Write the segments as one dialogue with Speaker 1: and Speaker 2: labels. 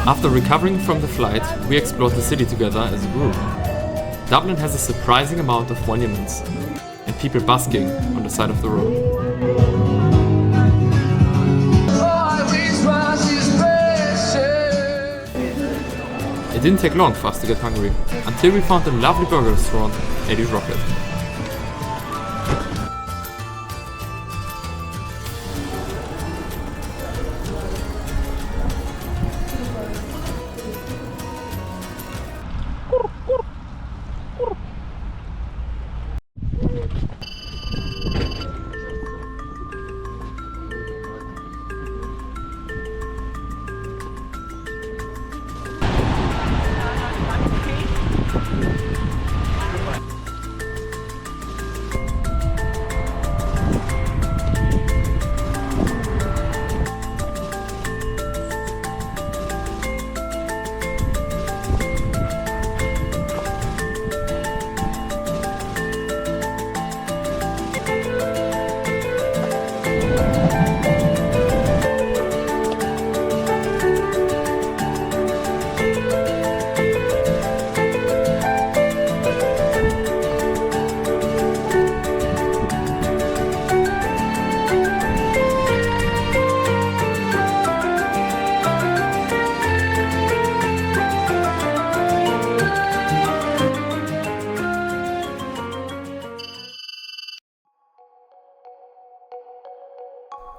Speaker 1: After recovering from the flight, we explored the city together as a group. Dublin has a surprising amount of monuments and people busking on the side of the road. It didn't take long for us to get hungry, until we found a lovely burger restaurant, Eddie's Rocket.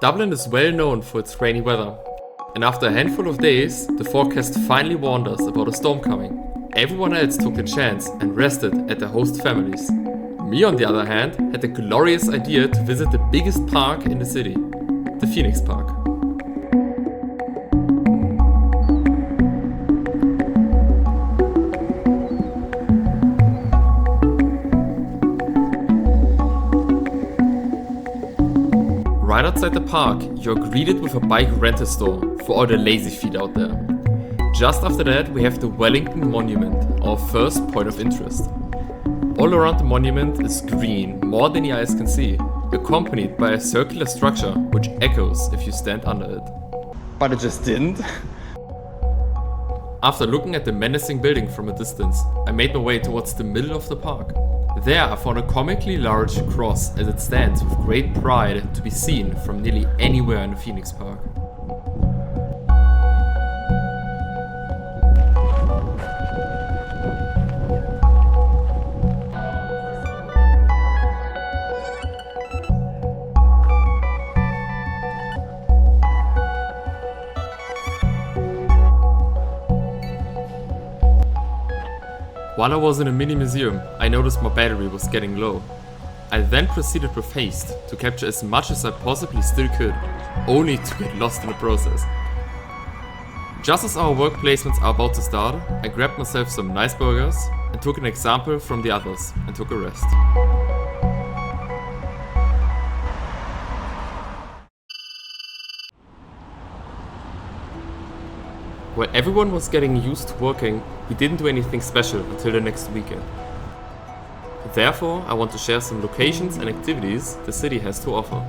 Speaker 1: Dublin is well known for its rainy weather, and after a handful of days, the forecast finally warned us about a storm coming. Everyone else took a chance and rested at their host families. Me, on the other hand, had the glorious idea to visit the biggest park in the city, the Phoenix Park. Right outside the park, you're greeted with a bike rental store for all the lazy feet out there. Just after that, we have the Wellington Monument, our first point of interest. All around the monument is green, more than the eyes can see, accompanied by a circular structure which echoes if you stand under it. But it just didn't. After looking at the menacing building from a distance, I made my way towards the middle of the park. There I found a comically large cross as it stands with great pride to be seen from nearly anywhere in the Phoenix Park. While I was in a mini museum, I noticed my battery was getting low. I then proceeded with haste to capture as much as I possibly still could, only to get lost in the process. Just as our work placements are about to start, I grabbed myself some nice burgers and took an example from the others and took a rest. While everyone was getting used to working, we didn't do anything special until the next weekend. Therefore, I want to share some locations and activities the city has to offer.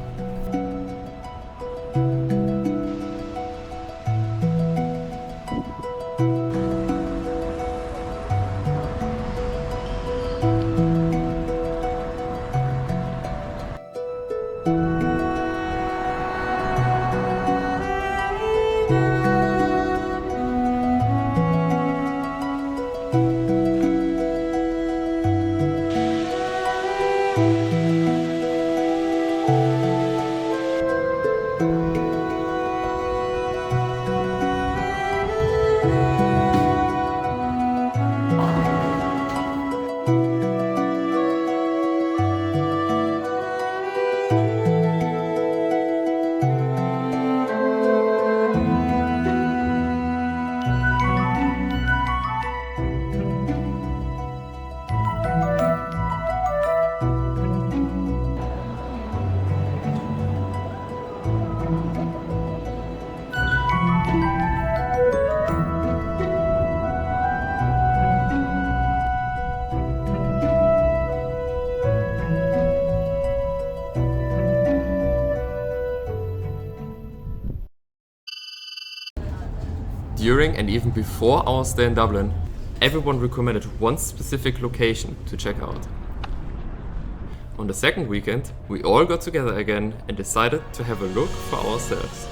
Speaker 1: during and even before our stay in Dublin, everyone recommended one specific location to check out. On the second weekend, we all got together again and decided to have a look for ourselves.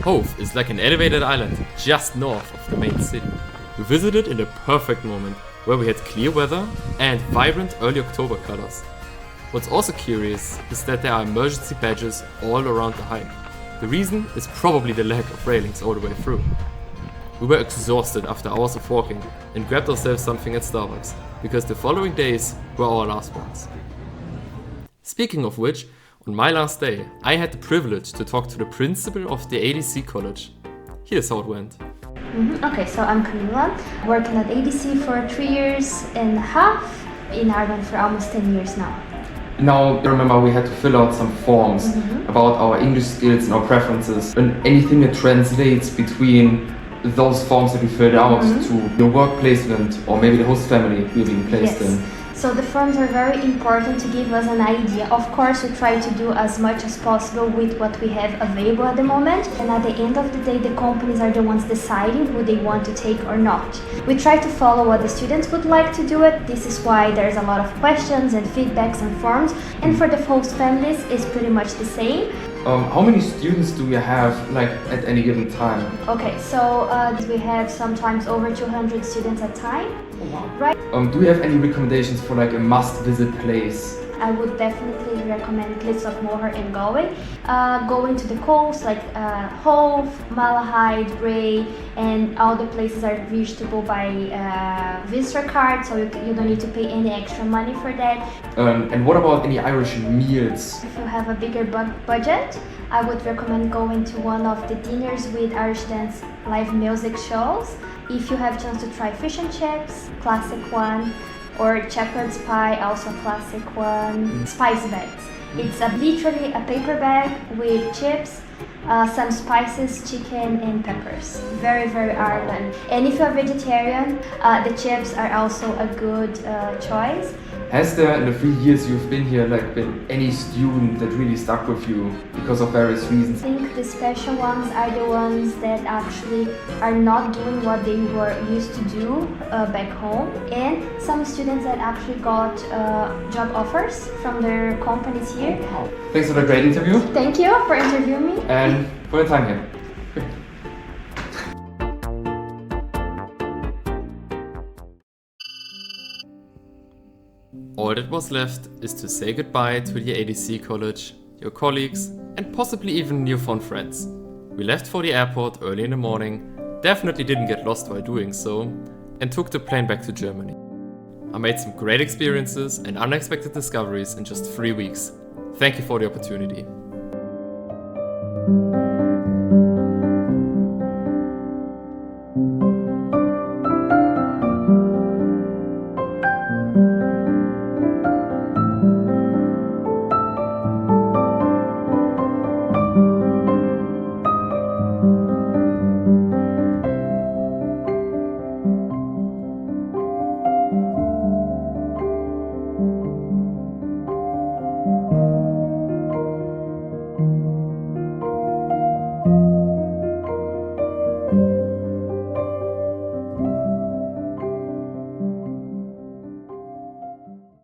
Speaker 1: Hove is like an elevated island just north of the main city. We visited in the perfect moment, where we had clear weather and vibrant early October colors. What's also curious is that there are emergency badges all around the hike. The reason is probably the lack of railings all the way through. We were exhausted after hours of walking and grabbed ourselves something at Starbucks, because the following days were our last ones. Speaking of which, on my last day, I had the privilege to talk to the principal of the ADC college. Here's how it went.
Speaker 2: Okay, so I'm Camila, working at ADC for 3.5 years, in Ireland for almost 10 years now.
Speaker 1: Now, I remember we had to fill out some forms about our English skills and our preferences, and anything that translates between those forms that we filled out to your work placement or maybe the host family we're being placed in.
Speaker 2: So the forms are very important to give us an idea. Of course, we try to do as much as possible with what we have available at the moment. And at the end of the day, the companies are the ones deciding who they want to take or not. We try to follow what the students would like to do it. This is why there's a lot of questions and feedbacks and forms. And for the host families, it's pretty much the same.
Speaker 1: How many students do you have at any given time?
Speaker 2: Okay, so we have sometimes over 200 students at a time.
Speaker 1: Oh, wow.
Speaker 2: Right?
Speaker 1: Do you have any recommendations for a must-visit place?
Speaker 2: I would definitely recommend Cliffs of Moher in Galway. Going to the coast like Hove, Malahide, Bray, and all the places are reachable by visitor card, so you don't need to pay any extra money for that.
Speaker 1: And what about any Irish meals?
Speaker 2: If you have a bigger budget, I would recommend going to one of the dinners with Irish dance live music shows. If you have a chance to try fish and chips, classic one, or shepherd's pie, also classic one. Spice bags. It's literally a paper bag with chips, some spices, chicken and peppers. Very, very Ireland. And if you're vegetarian, the chips are also a good choice.
Speaker 1: Has there, in the 3 years you've been here, been any student that really stuck with you because of various reasons?
Speaker 2: I think the special ones are the ones that actually are not doing what they were used to do back home, and some students that actually got job offers from their companies here.
Speaker 1: Wow. Thanks for the great interview.
Speaker 2: Thank you for interviewing me.
Speaker 1: And for your time here. All that was left is to say goodbye to the ADC college, your colleagues, and possibly even newfound friends. We left for the airport early in the morning, definitely didn't get lost while doing so, and took the plane back to Germany. I made some great experiences and unexpected discoveries in just 3 weeks. Thank you for the opportunity.